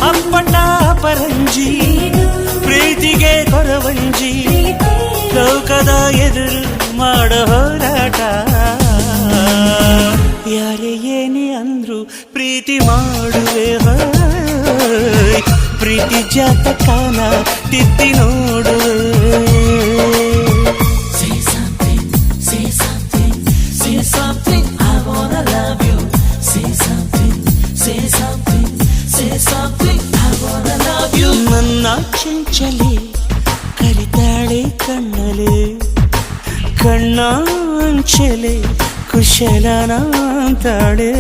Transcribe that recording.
ಅಪ್ಪಟ ಪರಂಜಿ ಪ್ರೀತಿಗೆ ಕೊರವಂಜಿ ಲೋಕದ ಎದುರು ಮಾಡೋ ಹೋರಾಟ ಯಾರೇ ಏನೇ ಅಂದ್ರು ಪ್ರೀತಿ ಮಾಡುವೆ ಪ್ರೀತಿ ಜಾತಕನ ತಿದ್ದಿ ನೋಡುವೆ Say something, say something, say something, I wanna love you. Say something, say something, say something, I wanna love you. ನನ್ನ ಚಂಚಲೆ ಕರಿತಾಳೆ ಕಣ್ಣಲೆ ಕಣ್ಣಾಂಚಲೆ ಕುಶಲನಾಂತಾಳೆ